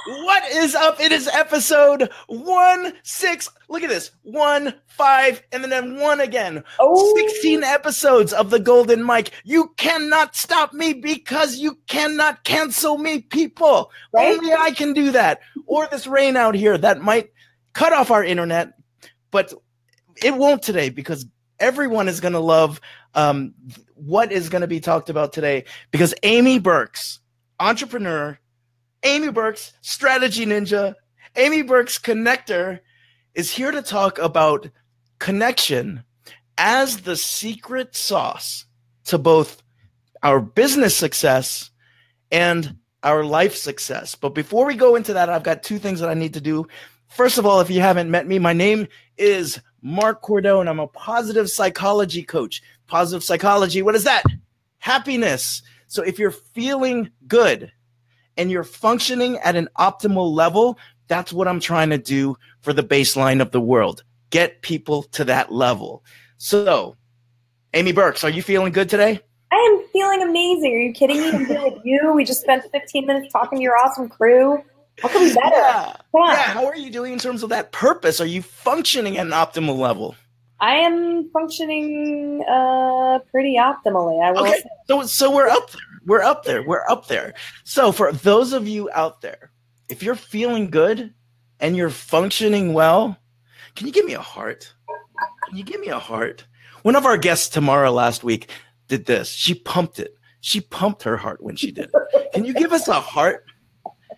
What is up? It is episode 16. Look at this. 1, 5, and then 1 again. Oh. 16 episodes of the Golden Mic. You cannot stop me because you cannot cancel me, people. Right? Only I can do that. Or this rain out here that might cut off our internet, but it won't today because everyone is going to love what is going to be talked about today, because Amy Birks, entrepreneur, Amy Birks, strategy ninja, Amy Birks connector, is here to talk about connection as the secret sauce to both our business success and our life success. But before we go into that, I've got 2 things that I need to do. First of all, if you haven't met me, my name is Mark Cordone. I'm a positive psychology coach. Positive psychology, what is that? Happiness. So if you're feeling good and you're functioning at an optimal level, that's what I'm trying to do for the baseline of the world. Get people to that level. So, Amy Birks, are you feeling good today? I am feeling amazing. Are you kidding me? I'm here with you. We just spent 15 minutes talking to your awesome crew. How can we be better? Yeah. Come on. Yeah. How are you doing in terms of that purpose? Are you functioning at an optimal level? I am functioning pretty optimally, I will say. So we're up there. We're up there. So for those of you out there, if you're feeling good and you're functioning well, can you give me a heart? Can you give me a heart? One of our guests, Tamara, last week did this. She pumped it. She pumped her heart when she did it. Can you give us a heart?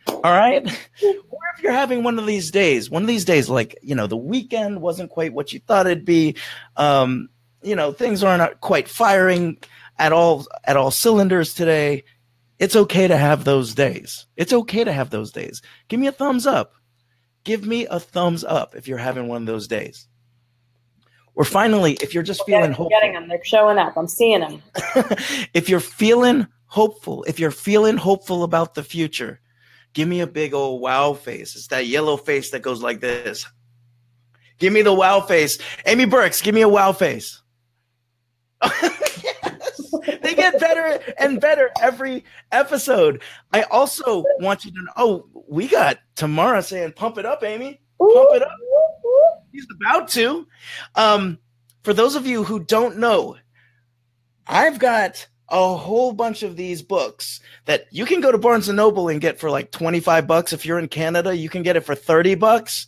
All right. Or if you're having one of these days, like, the weekend wasn't quite what you thought it'd be. Things aren't quite firing at all cylinders today. It's okay to have those days. It's okay to have those days. Give me a thumbs up. Give me a thumbs up if you're having one of those days. Or finally, if you're just feeling hopeful. I'm getting them. They're showing up. I'm seeing them. If you're feeling hopeful, about the future, give me a big old wow face. It's that yellow face that goes like this. Give me the wow face. Amy Birks, give me a wow face. Yes. They get better and better every episode. I also want you to know, we got Tamara saying, pump it up, Amy. Pump it up. He's about to. For those of you who don't know, I've got a whole bunch of these books that you can go to Barnes & Noble and get for like $25. If you're in Canada, you can get it for $30.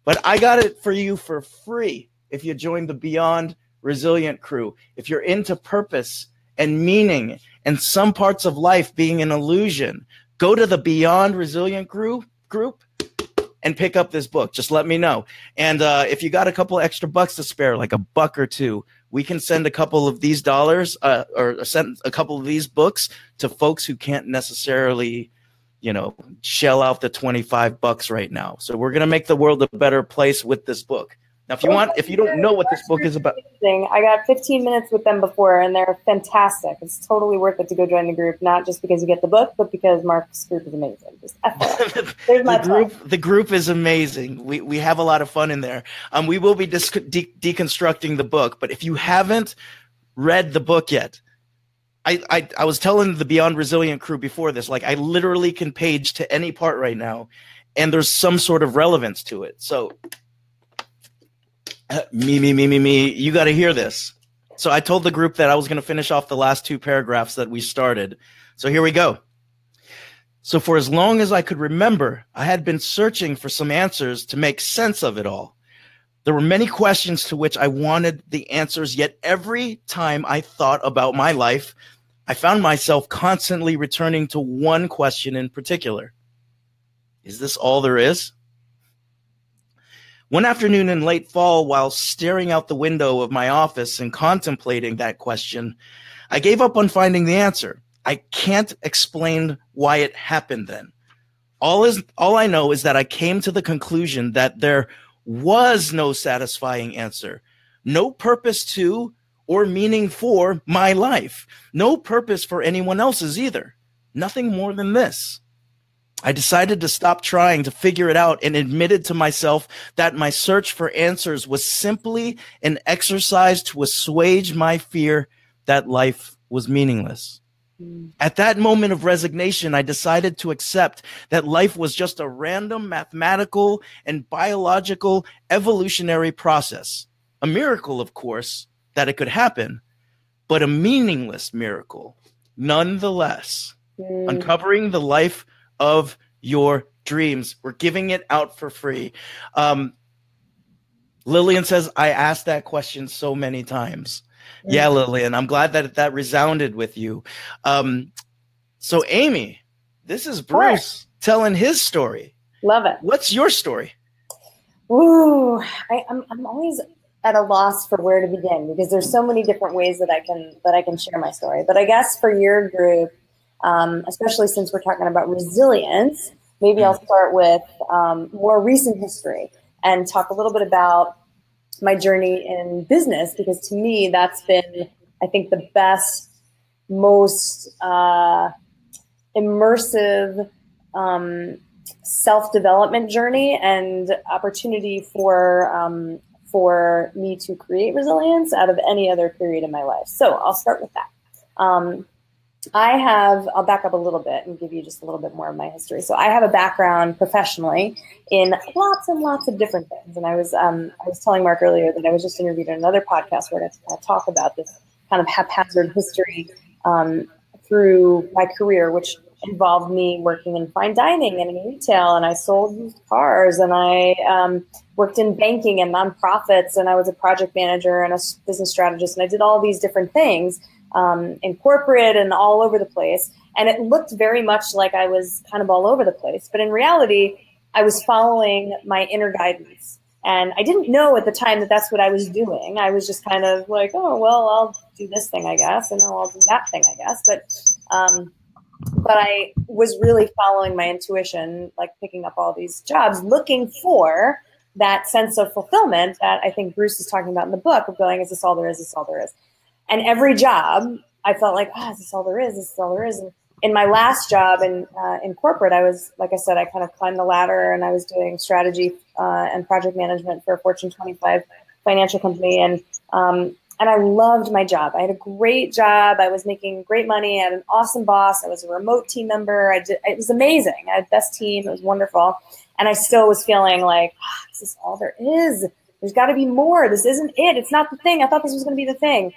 But I got it for you for free if you join the Beyond Resilient crew. If you're into purpose and meaning and some parts of life being an illusion, go to the Beyond Resilient group and pick up this book. Just let me know. And if you got a couple extra bucks to spare, like $1 or $2, we can send a couple of these dollars or send a couple of these books to folks who can't necessarily, shell out the $25 right now. So we're going to make the world a better place with this book. Now, if you don't know what this book is about. I got 15 minutes with them before, and they're fantastic. It's totally worth it to go join the group, not just because you get the book, but because Mark's group is amazing. Just There's my the group is amazing. We have a lot of fun in there. We will be deconstructing the book, but if you haven't read the book yet, I was telling the Beyond Resilient crew before this, like I literally can page to any part right now, and there's some sort of relevance to it. So me, you got to hear this. So I told the group that I was going to finish off the last 2 paragraphs that we started. So here we go. So for as long as I could remember, I had been searching for some answers to make sense of it all. There were many questions to which I wanted the answers, yet every time I thought about my life, I found myself constantly returning to one question in particular. Is this all there is? One afternoon in late fall, while staring out the window of my office and contemplating that question, I gave up on finding the answer. I can't explain why it happened then. All I know is that I came to the conclusion that there was no satisfying answer, no purpose to or meaning for my life, no purpose for anyone else's either. Nothing more than this. I decided to stop trying to figure it out and admitted to myself that my search for answers was simply an exercise to assuage my fear that life was meaningless. At that moment of resignation, I decided to accept that life was just a random mathematical and biological evolutionary process. A miracle, of course, that it could happen, but a meaningless miracle nonetheless. Uncovering the life of your dreams. We're giving it out for free. Lillian says, I asked that question so many times. Yeah, Lillian, I'm glad that that resounded with you. So, Amy, this is Bruce telling his story. Love it. What's your story? Ooh, I'm always at a loss for where to begin because there's so many different ways that I can share my story. But I guess for your group, especially since we're talking about resilience, maybe I'll start with more recent history and talk a little bit about my journey in business, because to me, that's been, I think, the best, most immersive self-development journey and opportunity for me to create resilience out of any other period in my life. So I'll start with that. I'll back up a little bit and give you just a little bit more of my history. So I have a background professionally in lots and lots of different things. And I was telling Mark earlier that I was just interviewed in another podcast where I talk about this kind of haphazard history through my career, which involved me working in fine dining and in retail, and I sold used cars, and I worked in banking and nonprofits, and I was a project manager and a business strategist, and I did all these different things in corporate and all over the place. And it looked very much like I was kind of all over the place. But in reality, I was following my inner guidance. And I didn't know at the time that that's what I was doing. I was just kind of like, oh, well, I'll do this thing, I guess. And I'll do that thing, I guess. But I was really following my intuition, like picking up all these jobs, looking for that sense of fulfillment that I think Bruce is talking about in the book of going, is this all there is? Is this all there is? And every job, I felt like, is this all there is? Is this all there is? And in my last job in corporate, I was, like I said, I kind of climbed the ladder and I was doing strategy and project management for a Fortune 25 financial company. And I loved my job. I had a great job. I was making great money. I had an awesome boss. I was a remote team member. It was amazing. I had the best team. It was wonderful. And I still was feeling like, this is all there is. There's got to be more. This isn't it. It's not the thing. I thought this was going to be the thing.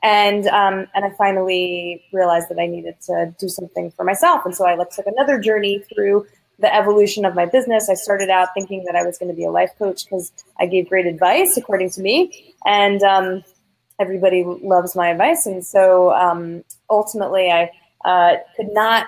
And I finally realized that I needed to do something for myself. And so I took another journey through the evolution of my business. I started out thinking that I was going to be a life coach because I gave great advice, according to me. And everybody loves my advice. And so ultimately I could not,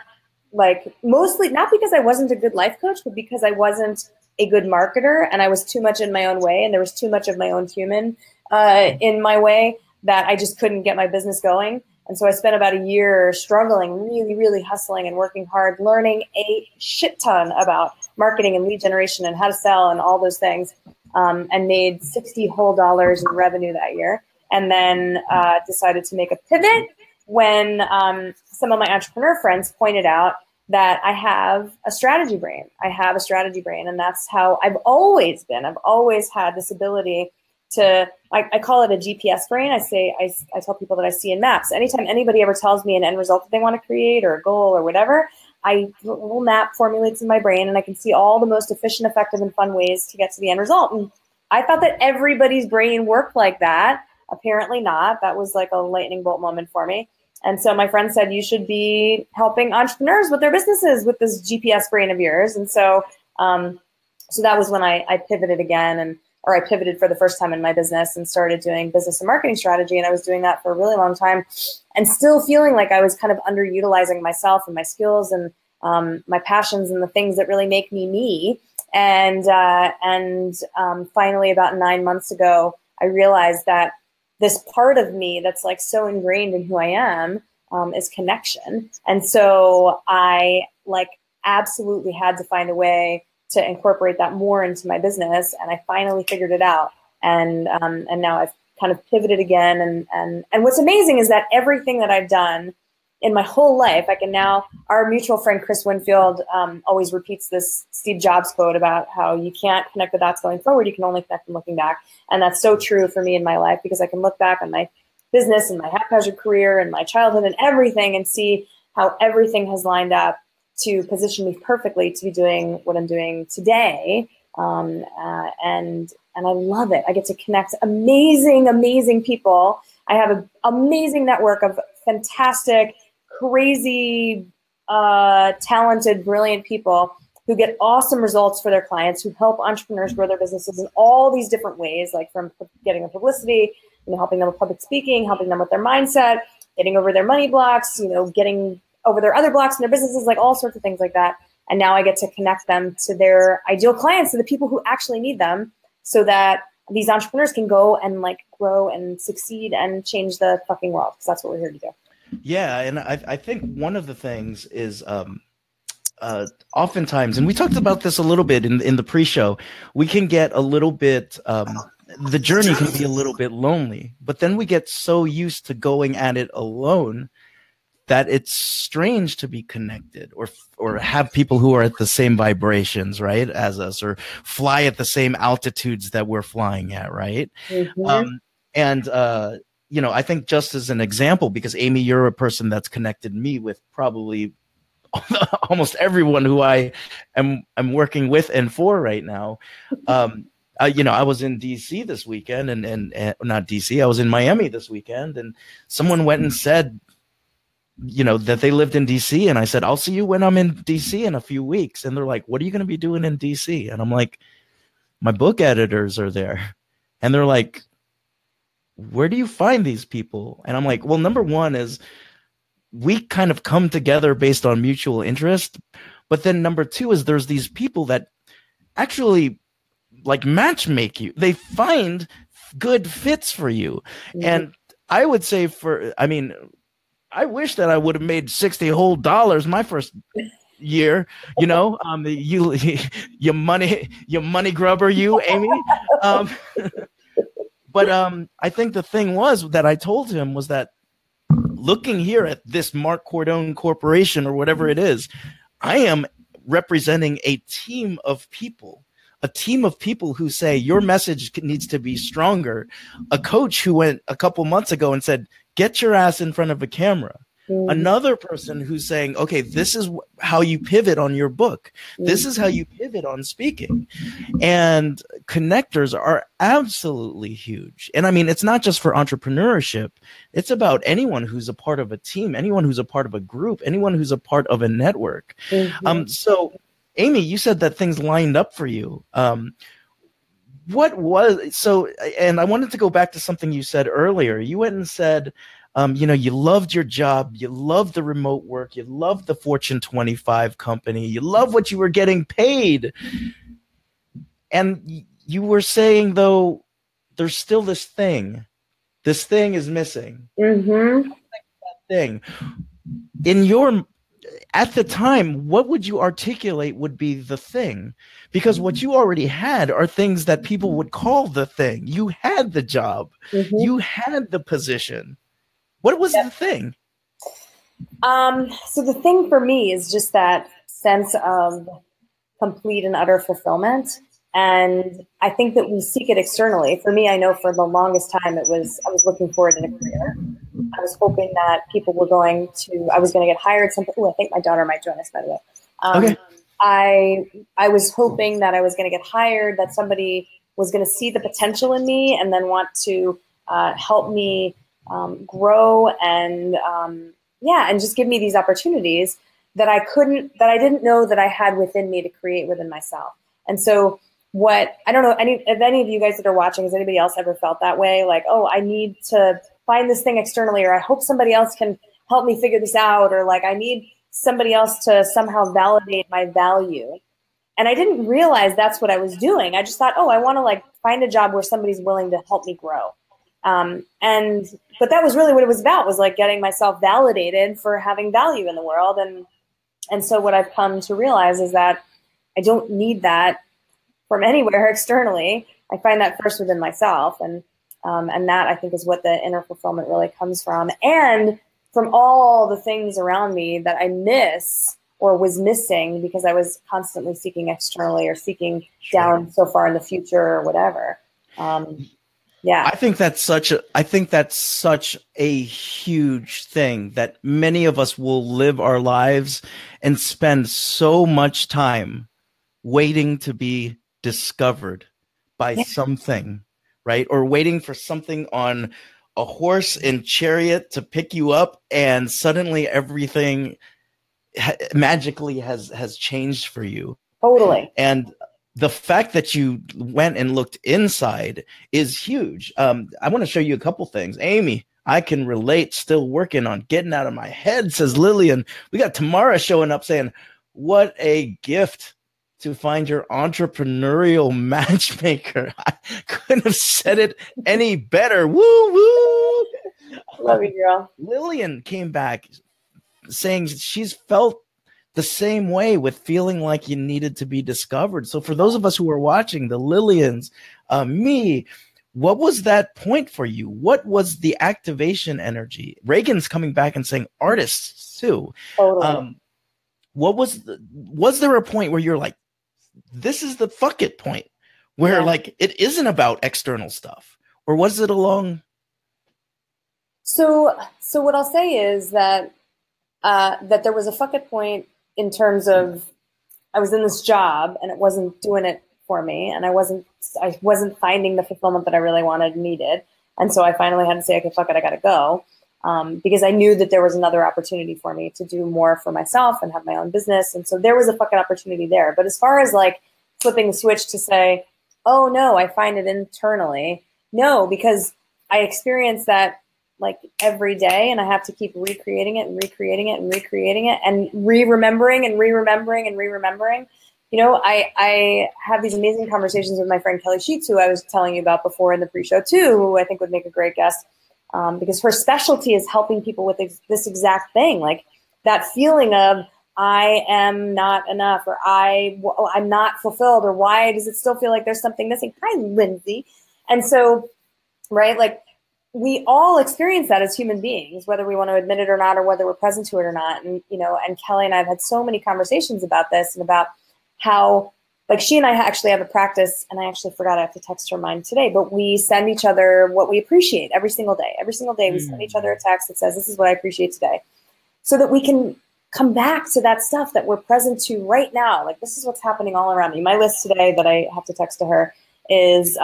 mostly not because I wasn't a good life coach, but because I wasn't a good marketer and I was too much in my own way. And there was too much of my own human in my way that I just couldn't get my business going. And so I spent about a year struggling, really, really hustling and working hard, learning a shit ton about marketing and lead generation and how to sell and all those things, and made $60 whole in revenue that year. And then decided to make a pivot when some of my entrepreneur friends pointed out that I have a strategy brain. I have a strategy brain, and that's how I've always been. I've always had this ability to, I call it a GPS brain. I tell people that I see in maps. Anytime anybody ever tells me an end result that they want to create or a goal or whatever, a little map formulates in my brain and I can see all the most efficient, effective, and fun ways to get to the end result. And I thought that everybody's brain worked like that. Apparently not. That was like a lightning bolt moment for me. And so my friend said, you should be helping entrepreneurs with their businesses with this GPS brain of yours. And so, so that was when I pivoted again, or I pivoted for the first time in my business and started doing business and marketing strategy. And I was doing that for a really long time and still feeling like I was kind of underutilizing myself and my skills and my passions and the things that really make me me. And finally, about 9 months ago, I realized that this part of me that's like so ingrained in who I am is connection. And so I absolutely had to find a way to incorporate that more into my business. And I finally figured it out. And now I've kind of pivoted again. And what's amazing is that everything that I've done in my whole life, I can now, our mutual friend, Chris Winfield, always repeats this Steve Jobs quote about how you can't connect the dots going forward. You can only connect them looking back. And that's so true for me in my life, because I can look back on my business and my haphazard career and my childhood and everything and see how everything has lined up to position me perfectly to be doing what I'm doing today. And I love it. I get to connect amazing people. I have an amazing network of fantastic, crazy, talented, brilliant people who get awesome results for their clients, who help entrepreneurs grow their businesses in all these different ways, like from getting them publicity, helping them with public speaking, helping them with their mindset, getting over their money blocks, getting over their other blocks in their businesses, like all sorts of things like that. And now I get to connect them to their ideal clients, to the people who actually need them, so that these entrepreneurs can go and like grow and succeed and change the fucking world. Because that's what we're here to do. Yeah. And I think one of the things is, oftentimes, and we talked about this a little bit in the pre-show, we can get a little bit, the journey can be a little bit lonely, but then we get so used to going at it alone that it's strange to be connected or have people who are at the same vibrations, right, as us, or fly at the same altitudes that we're flying at, right? I think just as an example, because Amy, you're a person that's connected me with probably almost everyone who I am working with and for right now. I was in DC this weekend and not DC, I was in Miami this weekend, and someone went and said, that they lived in DC. And I said, I'll see you when I'm in DC in a few weeks. And they're like, what are you going to be doing in DC? And I'm like, my book editors are there. And they're like, where do you find these people? And I'm like, well, number one is we kind of come together based on mutual interest. But then number two is there's these people that actually like matchmake you. They find good fits for you. And I would say I wish that I would have made $60 whole my first year, you money grubber, you, Amy. But I think the thing was that I told him was that looking here at this Mark Cordone Corporation or whatever it is, I am representing a team of people who say your message needs to be stronger. A coach who went a couple months ago and said, get your ass in front of a camera. Another person who's saying, okay, this is how you pivot on your book. This is how you pivot on speaking. And connectors are absolutely huge. And I mean, it's not just for entrepreneurship. It's about anyone who's a part of a team, anyone who's a part of a group, anyone who's a part of a network. So Amy, you said that things lined up for you. And I wanted to go back to something you said earlier. You went and said, you loved your job, you loved the remote work, you loved the Fortune 25 company, you love what you were getting paid. And you were saying, though, there's still this thing. This thing is missing. That thing. At the time, what would you articulate would be the thing? Because what you already had are things that people would call the thing. You had the job. You had the position. What was the thing? So the thing for me is just that sense of complete and utter fulfillment. And I think that we seek it externally. For me, I know for the longest time I was looking for it in a career. I was hoping that people were I was going to get hired. I think my daughter might join us, by the way. Okay. I was hoping that I was going to get hired, that somebody was going to see the potential in me and then want to help me grow and just give me these opportunities that I didn't know that I had within me to create within myself. And so I don't know if any of you guys that are watching, has anybody else ever felt that way? Like, oh, I need to find this thing externally, or I hope somebody else can help me figure this out, or like I need somebody else to somehow validate my value. And I didn't realize that's what I was doing. I just thought, oh, I want to like find a job where somebody's willing to help me grow. But that was really what it was about, was like getting myself validated for having value in the world. And so what I've come to realize is that I don't need that from anywhere externally. I find that first within myself. And that, I think, is what the inner fulfillment really comes from. And from all the things around me that I miss or was missing because I was constantly seeking externally or seeking down so far in the future or whatever. Yeah. I think that's such a huge thing that many of us will live our lives and spend so much time waiting to be discovered by something, right? Or waiting for something on a horse and chariot to pick you up, and suddenly everything magically has changed for you. Totally. And the fact that you went and looked inside is huge. I want to show you a couple things. Amy, I can relate, still working on getting out of my head, says Lillian. We got Tamara showing up saying, what a gift to find your entrepreneurial matchmaker. I couldn't have said it any better. Woo, woo. Love you, girl. Lillian came back saying she's felt the same way with feeling like you needed to be discovered. So for those of us who are watching, the Lillians, me, what was that point for you? What was the activation energy? Reagan's coming back and saying artists too. Totally. Was there a point where you're like, this is the fuck it point where like it isn't about external stuff, or was it along? So what I'll say is that that there was a fuck it point in terms of I was in this job and it wasn't doing it for me, and I wasn't finding the fulfillment that I really wanted and needed. And so I finally had to say, okay, fuck it, I gotta go. Because I knew that there was another opportunity for me to do more for myself and have my own business. And so there was a fucking opportunity there. But as far as like flipping the switch to say, oh no, I find it internally. No, because I experience that like every day, and I have to keep recreating it and recreating it and recreating it and re-remembering and re-remembering and re-remembering. You know, I have these amazing conversations with my friend Kelly Sheets, who I was telling you about before in the pre-show too, who I think would make a great guest, because her specialty is helping people with this exact thing, like that feeling of I am not enough, or I'm not fulfilled, or why does it still feel like there's something missing? Hi, Lindsay. And so, right, like, we all experience that as human beings, whether we want to admit it or not, or whether we're present to it or not. And, you know, and Kelly and I have had so many conversations about this and about how, like, she and I actually have a practice, and I actually forgot, I have to text her mine today, but we send each other what we appreciate every single day. Every single day we send each other a text that says, this is what I appreciate today, so that we can come back to that stuff that we're present to right now. Like, this is what's happening all around me. My list today that I have to text to her is,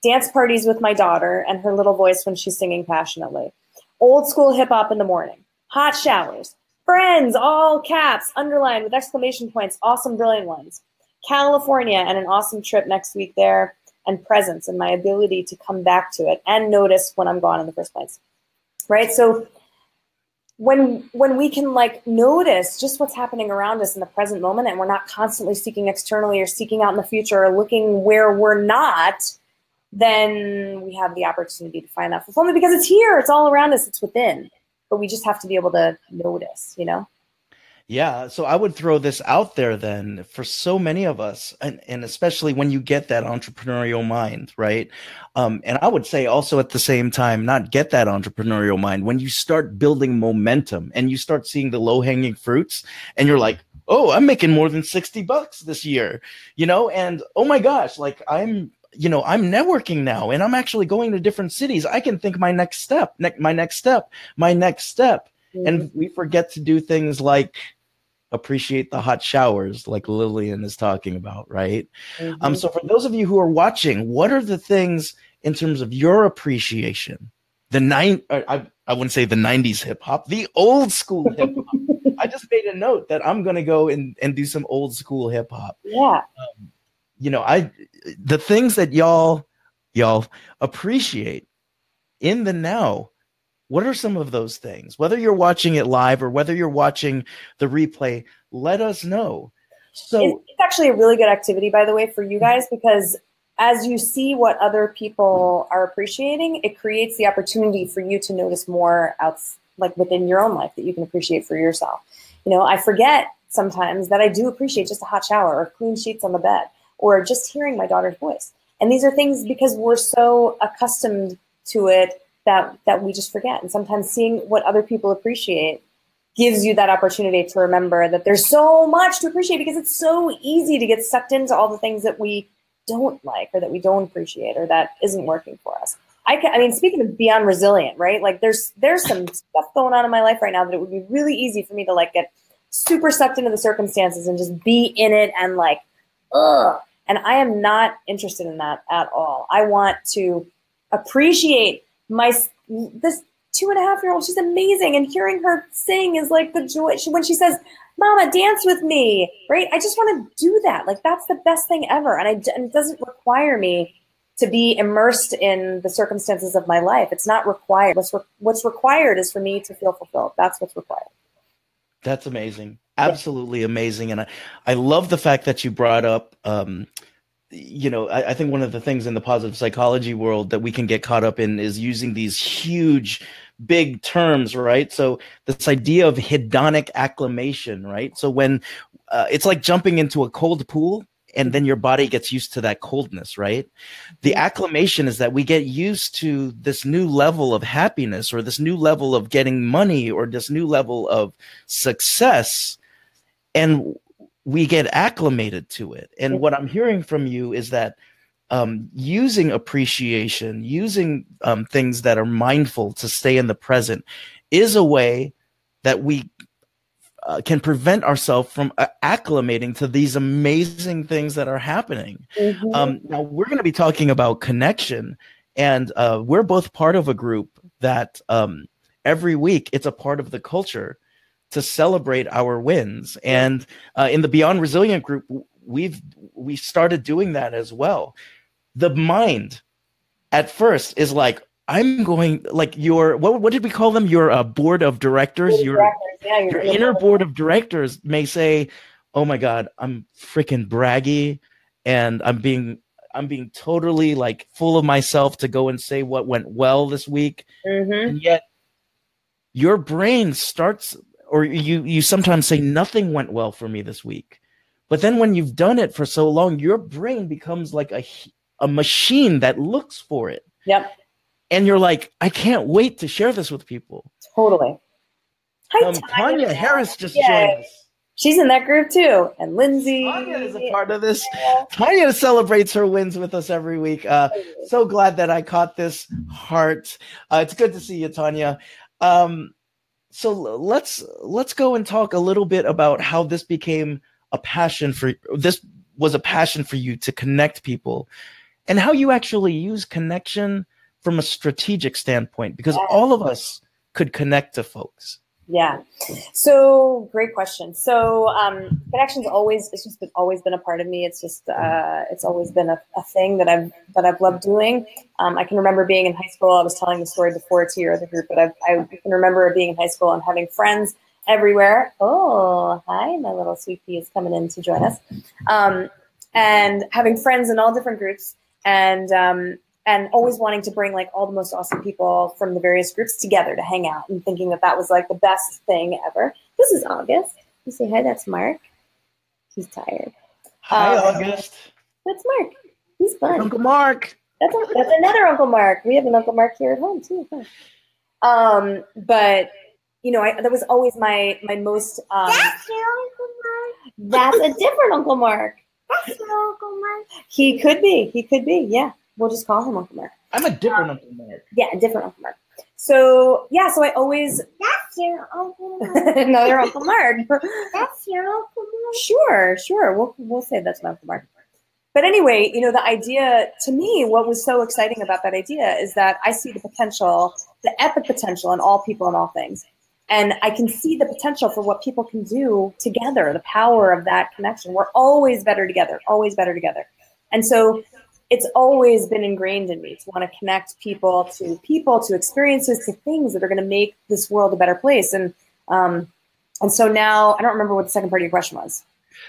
dance parties with my daughter and her little voice when she's singing passionately. Old school hip hop in the morning. Hot showers. Friends, all caps, underlined with exclamation points, awesome, brilliant ones. California and an awesome trip next week there, and presence and my ability to come back to it and notice when I'm gone in the first place. Right? So when we can like notice just what's happening around us in the present moment, and we're not constantly seeking externally or seeking out in the future or looking where we're not, then we have the opportunity to find that fulfillment, because it's here, it's all around us, it's within, but we just have to be able to notice, you know? Yeah. So I would throw this out there then for so many of us, and especially when you get that entrepreneurial mind, right? And I would say also at the same time, not get that entrepreneurial mind, when you start building momentum and you start seeing the low hanging fruits and you're like, oh, I'm making more than $60 this year, you know? And oh my gosh, like I'm networking now, and I'm actually going to different cities. I can think my next step. Mm-hmm. And we forget to do things like appreciate the hot showers, like Lillian is talking about, right? Mm-hmm. So for those of you who are watching, what are the things in terms of your appreciation? I wouldn't say the 90s hip hop, the old school hip hop. I just made a note that I'm going to go and do some old school hip hop. Yeah. The things that y'all appreciate in the now, what are some of those things? Whether you're watching it live or whether you're watching the replay, let us know. So it's actually a really good activity, by the way, for you guys, because as you see what other people are appreciating, it creates the opportunity for you to notice more like within your own life that you can appreciate for yourself. You know, I forget sometimes that I do appreciate just a hot shower or clean sheets on the bed, or just hearing my daughter's voice. And these are things because we're so accustomed to it that we just forget. And sometimes seeing what other people appreciate gives you that opportunity to remember that there's so much to appreciate, because it's so easy to get sucked into all the things that we don't like, or that we don't appreciate, or that isn't working for us. I mean, speaking of beyond resilient, right? Like there's some stuff going on in my life right now that it would be really easy for me to like get super sucked into the circumstances and just be in it and like, ugh. And I am not interested in that at all. I want to appreciate this 2.5-year-old. She's amazing. And hearing her sing is like the joy. When she says, Mama, dance with me, right? I just want to do that. Like that's the best thing ever. And it doesn't require me to be immersed in the circumstances of my life. It's not required. What's required is for me to feel fulfilled. That's what's required. That's amazing. Absolutely amazing. And I love the fact that you brought up, you know, I think one of the things in the positive psychology world that we can get caught up in is using these huge, big terms, right? So this idea of hedonic acclimation, right? So when it's like jumping into a cold pool and then your body gets used to that coldness, right? The acclimation is that we get used to this new level of happiness or this new level of getting money or this new level of success, and we get acclimated to it. And what I'm hearing from you is that using appreciation, using things that are mindful to stay in the present is a way that we can prevent ourselves from acclimating to these amazing things that are happening. Now, we're going to be talking about connection, and we're both part of a group that every week it's a part of the culture to celebrate our wins. And in the Beyond Resilient group, we started doing that as well. The mind at first is like, I'm going like your, what did we call them? Your board of directors, your inner board of directors may say, oh my God, I'm freaking braggy. And I'm being totally like full of myself to go and say what went well this week. And yet your brain starts, or you sometimes say nothing went well for me this week. But then when you've done it for so long, your brain becomes like a machine that looks for it. Yep. And you're like, I can't wait to share this with people. Totally. Hi, Tanya Harris just joined us. She's in that group too. And Lindsay. Tanya is a part of this. Tanya celebrates her wins with us every week. So glad that I caught this heart. It's good to see you, Tanya. So let's go and talk a little bit about how this became a passion for you to connect people, and how you actually use connection from a strategic standpoint, because all of us could connect to folks. Yeah. So great question. So connection's always been a part of me. It's just it's always been a thing that I've loved doing. I can remember being in high school. I was telling the story before to your other group, but I can remember being in high school and having friends everywhere. Oh, hi, my little sweet pea is coming in to join us. And having friends in all different groups, and always wanting to bring like all the most awesome people from the various groups together to hang out, and thinking that was like the best thing ever. This is August. You say hi, that's Mark. He's tired. Hi, August. That's Mark. He's fun. Uncle Mark. That's another Uncle Mark. We have an Uncle Mark here at home too. But you know, that was always my most. That's your Uncle Mark. That's a different Uncle Mark. That's your Uncle Mark. He could be. Yeah. We'll just call him Uncle Mark. I'm a different Uncle Mark. Yeah, a different Uncle Mark. So yeah, so I always. That's your Uncle Mark. No, your Uncle Mark. That's your Uncle Mark. Sure. We'll say that's my Uncle Mark. But anyway, you know, the idea to me, what was so exciting about that idea is that I see the potential, the epic potential in all people and all things. And I can see the potential for what people can do together, the power of that connection. We're always better together, always better together. And so it's always been ingrained in me to want to connect people, to experiences, to things that are going to make this world a better place. And so now, I don't remember what the second part of your question was.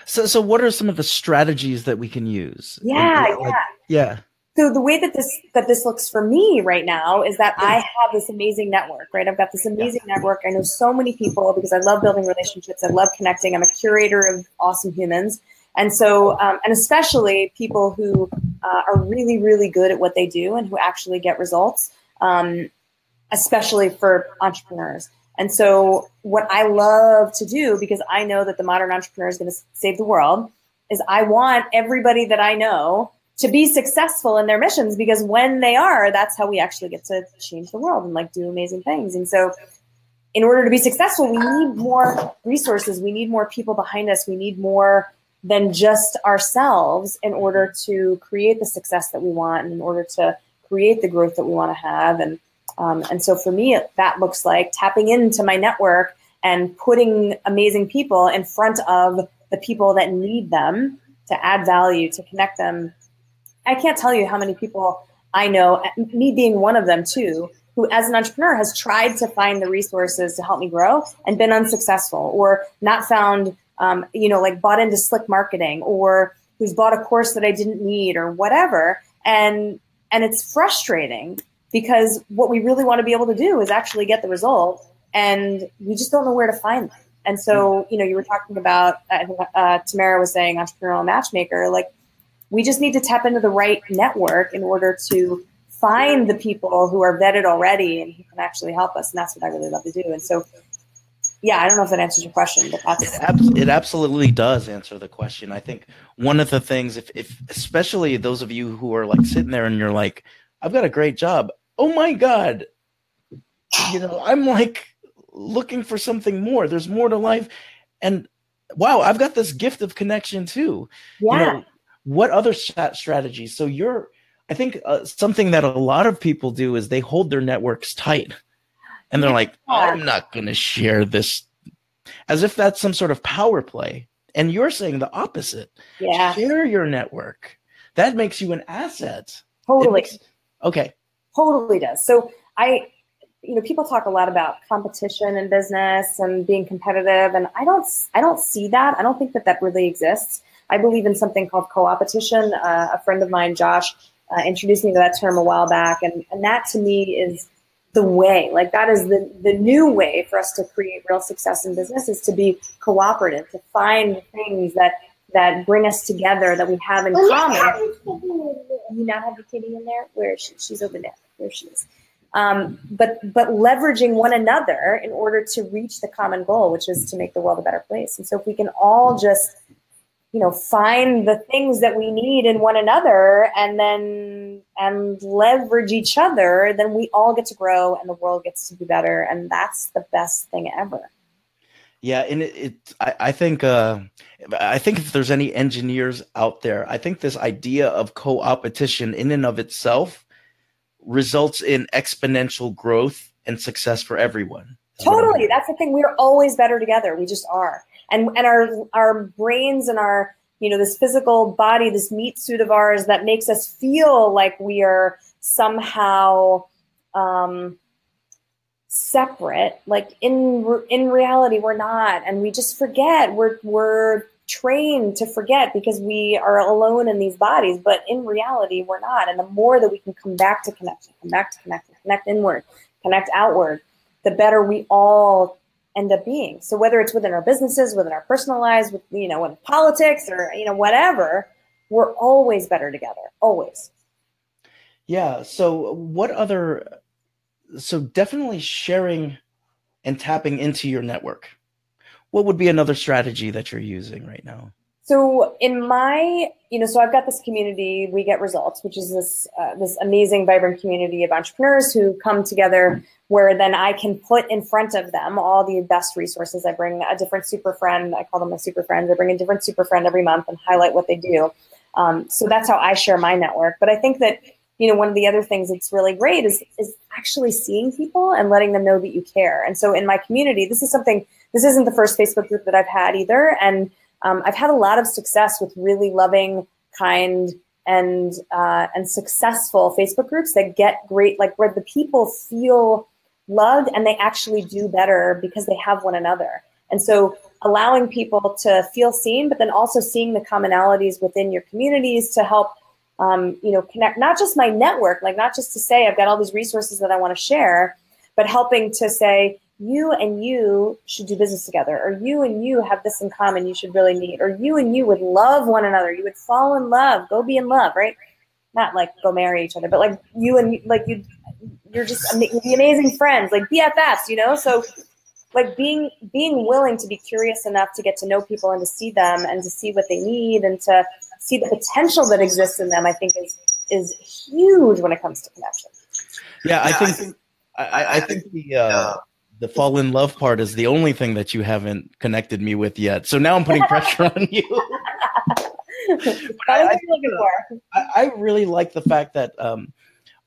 So what are some of the strategies that we can use? Yeah. So the way that this looks for me right now is that I have this amazing network, right? I've got this amazing network. I know so many people because I love building relationships. I love connecting. I'm a curator of awesome humans. And so, and especially people who are really, really good at what they do and who actually get results, especially for entrepreneurs. And so what I love to do, because I know that the modern entrepreneur is going to save the world, is I want everybody that I know to be successful in their missions, because when they are, that's how we actually get to change the world and like do amazing things. And so in order to be successful, we need more resources. We need more people behind us. We need more than just ourselves in order to create the success that we want and in order to create the growth that we want to have. And so for me, that looks like tapping into my network and putting amazing people in front of the people that need them to add value, to connect them. I can't tell you how many people I know, me being one of them too, who as an entrepreneur has tried to find the resources to help me grow and been unsuccessful, or not found, like bought into slick marketing, or who's bought a course that I didn't need or whatever. And it's frustrating because what we really want to be able to do is actually get the result, and we just don't know where to find them. And so, you were talking about, I think Tamara was saying entrepreneurial matchmaker, like we just need to tap into the right network in order to find the people who are vetted already and who can actually help us. And that's what I really love to do. And so, yeah, I don't know if that answers your question, but it absolutely does answer the question. I think one of the things, if especially those of you who are like sitting there and you're like, I've got a great job. Oh my God. I'm like looking for something more. There's more to life. And wow, I've got this gift of connection too. Yeah. What other strategies? So I think something that a lot of people do is they hold their networks tight. And they're like, I'm not going to share this, as if that's some sort of power play. And you're saying the opposite. Yeah. Share your network. That makes you an asset. Totally. Okay. Totally does. So people talk a lot about competition in business and being competitive. And I don't see that. I don't think that really exists. I believe in something called co-opetition. A friend of mine, Josh, introduced me to that term a while back. And that to me is the way, like that is the new way for us to create real success in business, is to be cooperative, to find things that bring us together, that we have in common. You now have the kitty in there? Where is she? She's over there. There she is. But leveraging one another in order to reach the common goal, which is to make the world a better place. And so if we can all just find the things that we need in one another and leverage each other, then we all get to grow and the world gets to be better. And that's the best thing ever. Yeah. And I think if there's any engineers out there, I think this idea of co-opetition in and of itself results in exponential growth and success for everyone. Totally. That's the thing. We're always better together. We just are. And our brains and our, this physical body, this meat suit of ours that makes us feel like we are somehow separate. Like in reality, we're not. And we just forget. We're trained to forget because we are alone in these bodies. But in reality, we're not. And the more that we can come back to connection, connect inward, connect outward, the better we all end up being. So whether it's within our businesses, within our personal lives, with in politics or whatever, we're always better together. Always. Yeah. So so definitely sharing and tapping into your network. What would be another strategy that you're using right now? So in my, so I've got this community, We Get Results, which is this amazing, vibrant community of entrepreneurs who come together, where then I can put in front of them all the best resources. I bring a different super friend. I call them my super friends. I bring a different super friend every month and highlight what they do. So that's how I share my network. But I think that, one of the other things that's really great is actually seeing people and letting them know that you care. And so in my community, this isn't the first Facebook group that I've had either. And I've had a lot of success with really loving, kind, and successful Facebook groups that get great, like where the people feel loved and they actually do better because they have one another. And so allowing people to feel seen, but then also seeing the commonalities within your communities to help, connect, not just my network, like not just to say I've got all these resources that I want to share, but helping to say, you and you should do business together, or you and you have this in common you should really meet, or you and you would love one another, you would fall in love, go be in love, right? Not like go marry each other, but like you and like you're just the amazing friends, like BFFs, so like being willing to be curious enough to get to know people and to see them and to see what they need and to see the potential that exists in them, I think is huge when it comes to connection. Yeah, I think the fall in love part is the only thing that you haven't connected me with yet. So now I'm putting pressure on you. I really like the fact that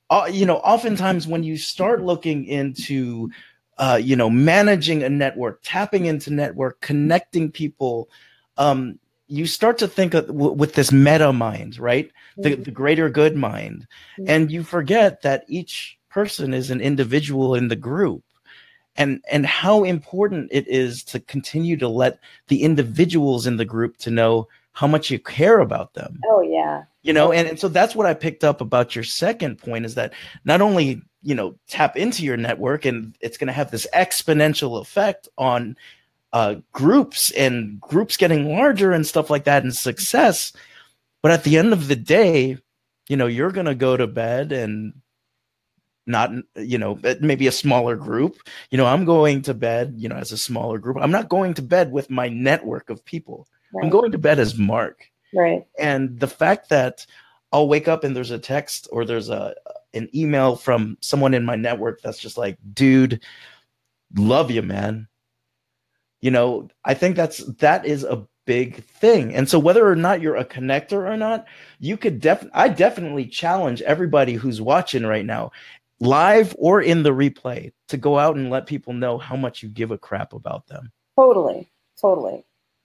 oftentimes when you start looking into managing a network, tapping into network, connecting people, you start to think with this meta mind, right? The greater good mind. And you forget that each person is an individual in the group, and how important it is to continue to let the individuals in the group to know how much you care about them. Oh, yeah. And so that's what I picked up about your second point, is that not only, tap into your network, and it's going to have this exponential effect on groups and groups getting larger and stuff like that, and success. But at the end of the day, you're going to go to bed and not, maybe a smaller group. I'm going to bed, as a smaller group. I'm not going to bed with my network of people. Right. I'm going to bed as Mark. Right. And the fact that I'll wake up and there's a text or there's an email from someone in my network that's just like, dude, love you, man. I think that is a big thing. And so whether or not you're a connector or not, you could I definitely challenge everybody who's watching right now, live or in the replay, to go out and let people know how much you give a crap about them. Totally.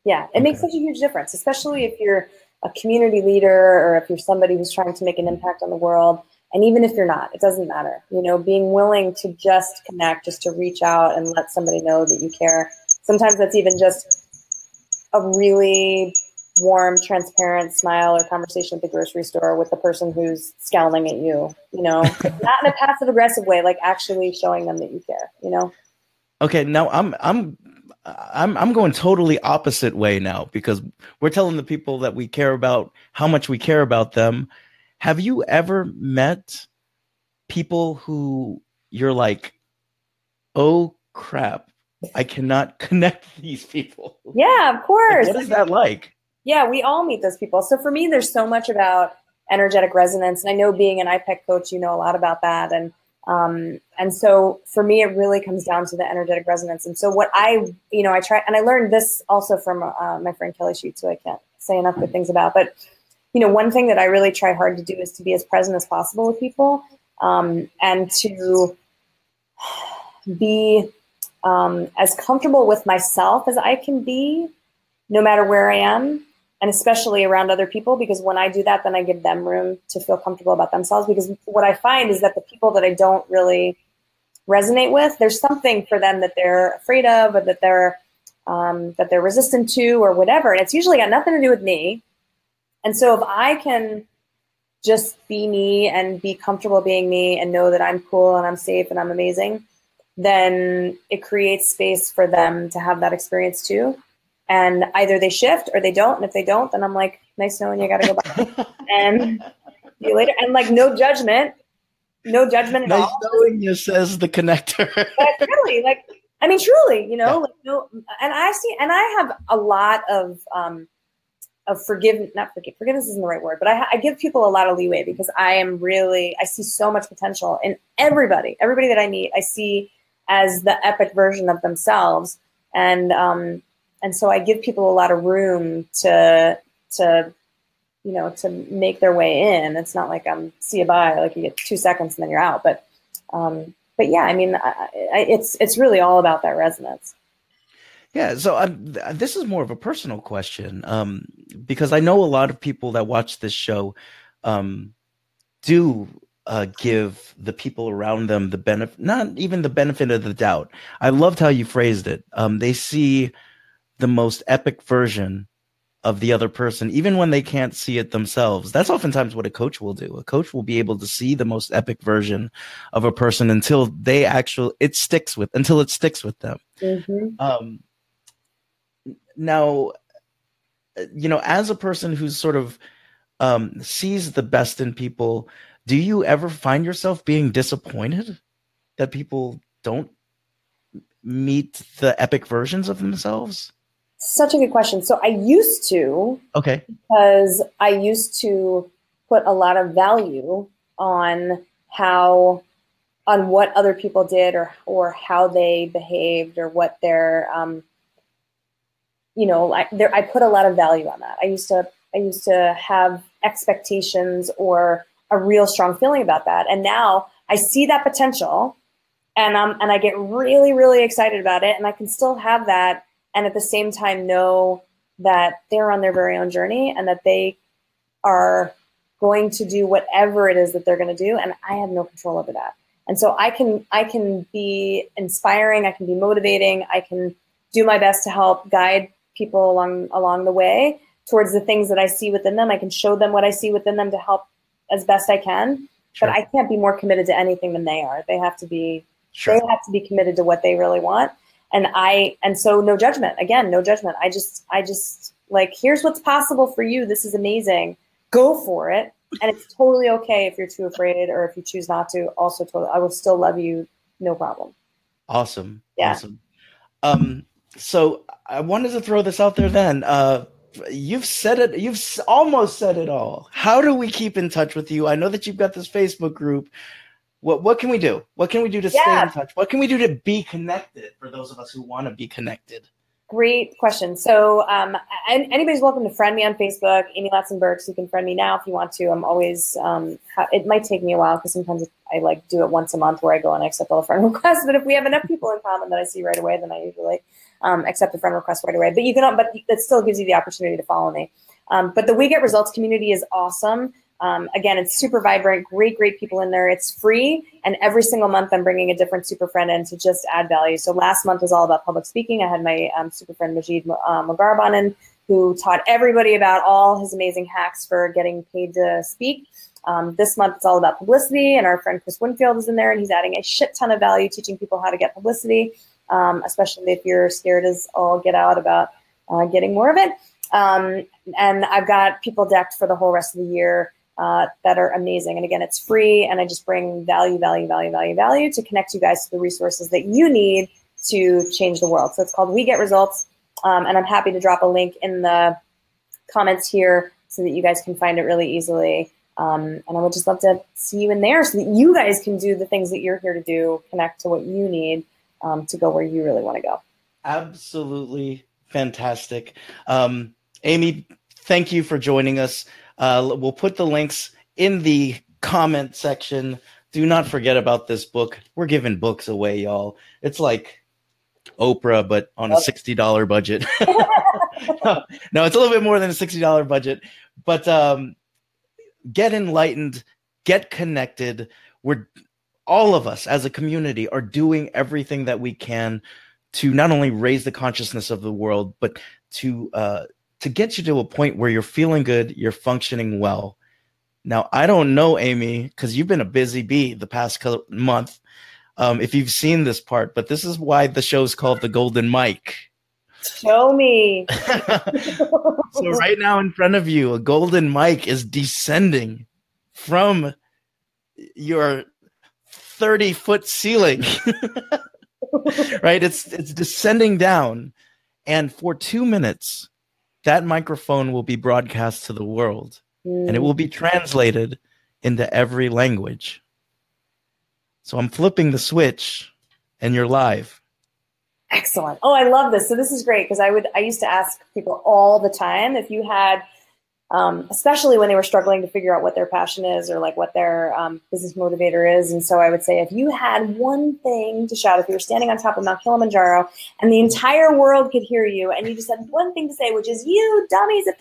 Yeah, it makes such a huge difference, especially if you're a community leader or if you're somebody who's trying to make an impact on the world. And even if you're not, it doesn't matter. Being willing to just connect, just to reach out and let somebody know that you care. Sometimes that's even just a really warm, transparent smile or conversation at the grocery store with the person who's scowling at you, not in a passive aggressive way, like actually showing them that you care, Okay. Now I'm going totally opposite way now, because we're telling the people that we care about how much we care about them. Have you ever met people who you're like, oh crap, I cannot connect these people? Yeah, of course. Like, what is that like? Yeah, we all meet those people. So for me, there's so much about energetic resonance. And I know, being an IPEC coach, you know a lot about that. And so for me, it really comes down to the energetic resonance. And so what I try, and I learned this also from my friend Kelly Sheets, who I can't say enough good things about. But, one thing that I really try hard to do is to be as present as possible with people, and to be as comfortable with myself as I can be, no matter where I am, and especially around other people, because when I do that, then I give them room to feel comfortable about themselves. Because what I find is that the people that I don't really resonate with, there's something for them that they're afraid of, or that they're resistant to, or whatever. And it's usually got nothing to do with me. And so if I can just be me and be comfortable being me and know that I'm cool and I'm safe and I'm amazing, then it creates space for them to have that experience too. And either they shift or they don't. And if they don't, then I'm like, nice knowing you, got to go back. And see you later. And like, no judgment at all. Nice knowing you, says the connector. But really, truly, like, no. And I have a lot of forgiveness isn't the right word, but I give people a lot of leeway, because I see so much potential in everybody that I meet. I see as the epic version of themselves. And so I give people a lot of room to make their way in. It's not like see you bye, like you get 2 seconds and then you're out. But yeah, it's really all about that resonance. Yeah. So this is more of a personal question, because I know a lot of people that watch this show do give the people around them the benefit, not even the benefit of the doubt. I loved how you phrased it. They see the most epic version of the other person, even when they can't see it themselves. That's oftentimes what a coach will do. A coach will be able to see the most epic version of a person until it sticks with them. Mm-hmm. Now, as a person who's sort of sees the best in people, do you ever find yourself being disappointed that people don't meet the epic versions of themselves? Such a good question. So I used to, Okay. because I used to put a lot of value on what other people did or how they behaved or what their, I put a lot of value on that. I used to have expectations or a real strong feeling about that. And now I see that potential and I get really, really excited about it. And I can still have that. And at the same time, know that they're on their very own journey and that they are going to do whatever it is that they're going to do. And I have no control over that. And so I can be inspiring. I can be motivating. I can do my best to help guide people along the way towards the things that I see within them. I can show them what I see within them to help as best I can. Sure. But I can't be more committed to anything than they are. They have to be, sure. They have to be committed to what they really want. And so no judgment. Again, no judgment. I just like, here's what's possible for you. This is amazing. Go for it. And it's totally okay if you're too afraid or if you choose not to. Also, totally, I will still love you. No problem. Awesome. Yeah. Awesome. So I wanted to throw this out there then. You've said it. You've almost said it all. How do we keep in touch with you? I know that you've got this Facebook group. What can we do? What can we do to stay in touch? What can we do to be connected for those of us who want to be connected? Great question. So anybody's welcome to friend me on Facebook, Amy Latzen Birks. You can friend me now if you want to. I'm always, it might take me a while because sometimes I like do it once a month where I go and accept all the friend requests. But if we have enough people in common that I see right away, then I usually accept the friend request right away. But it still gives you the opportunity to follow me. But the We Get Results community is awesome. Again, it's super vibrant, great people in there. It's free. And every single month I'm bringing a different super friend in to just add value. So last month was all about public speaking. I had my super friend Majid Mugarban in, who taught everybody about all his amazing hacks for getting paid to speak. This month it's all about publicity, and our friend Chris Winfield is in there, and he's adding a shit ton of value, teaching people how to get publicity, especially if you're scared as all get out about getting more of it. And I've got people decked for the whole rest of the year that are amazing. And again, it's free, and I just bring value to connect you guys to the resources that you need to change the world. So it's called We Get Results, and I'm happy to drop a link in the comments here so that you guys can find it really easily. And I would just love to see you in there so that you guys can do the things that you're here to do, connect to what you need to go where you really want to go. Absolutely fantastic. Amy, thank you for joining us. We'll put the links in the comment section. Do not forget about this book. We're giving books away, y'all. It's like Oprah, but on a $60 budget. No, it's a little bit more than a $60 budget. But get enlightened, get connected. All of us as a community are doing everything that we can to not only raise the consciousness of the world, but to get you to a point where you're feeling good, you're functioning well. Now, I don't know, Amy, because you've been a busy bee the past month, if you've seen this part, but this is why the show's called The Golden Mic. Show me. So right now in front of you, a golden mic is descending from your 30-foot ceiling. Right? It's descending down. And for 2 minutes, that microphone will be broadcast to the world, and it will be translated into every language. So I'm flipping the switch, and you're live. Excellent. Oh, I love this. So this is great because I used to ask people all the time if you had, especially when they were struggling to figure out what their passion is or like what their business motivator is. And so I would say, if you had one thing to shout, if you were standing on top of Mount Kilimanjaro and the entire world could hear you, and you just had one thing to say, which is, you dummies, if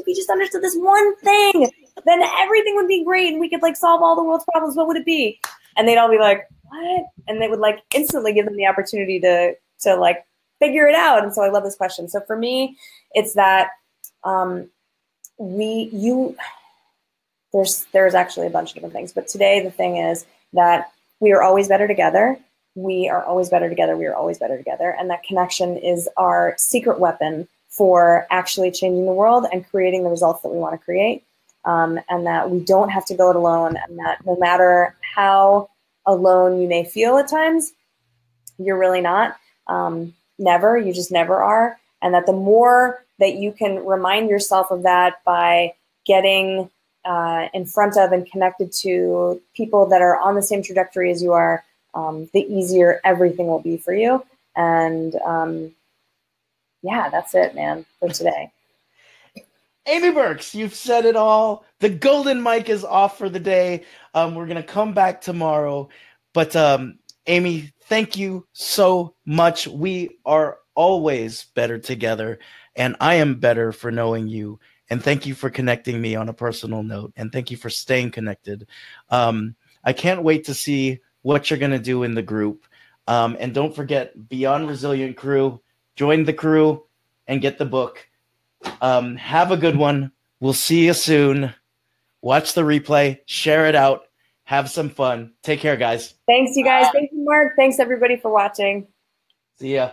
we just understood this one thing, then everything would be great and we could like solve all the world's problems. What would it be? And they'd all be like, what? And they would like instantly give them the opportunity to like figure it out. And so I love this question. So for me, it's that there's actually a bunch of different things, but today the thing is that we are always better together. We are always better together. We are always better together. And that connection is our secret weapon for actually changing the world and creating the results that we want to create. And that we don't have to go it alone, and that no matter how alone you may feel at times, you're really not. Never, you just never are. And that the more that you can remind yourself of that by getting in front of and connected to people that are on the same trajectory as you are, the easier everything will be for you. And yeah, that's it, man, for today. Amy Birks, you've said it all. The golden mic is off for the day. We're going to come back tomorrow. But Amy, thank you so much. We are always better together. And I am better for knowing you. And thank you for connecting me on a personal note. And thank you for staying connected. I can't wait to see what you're going to do in the group. And don't forget, Beyond Resilient Crew, join the crew and get the book. Have a good one. We'll see you soon. Watch the replay, share it out, have some fun. Take care, guys. Thanks, you guys. Thank you, Mark. Thanks, everybody, for watching. See ya.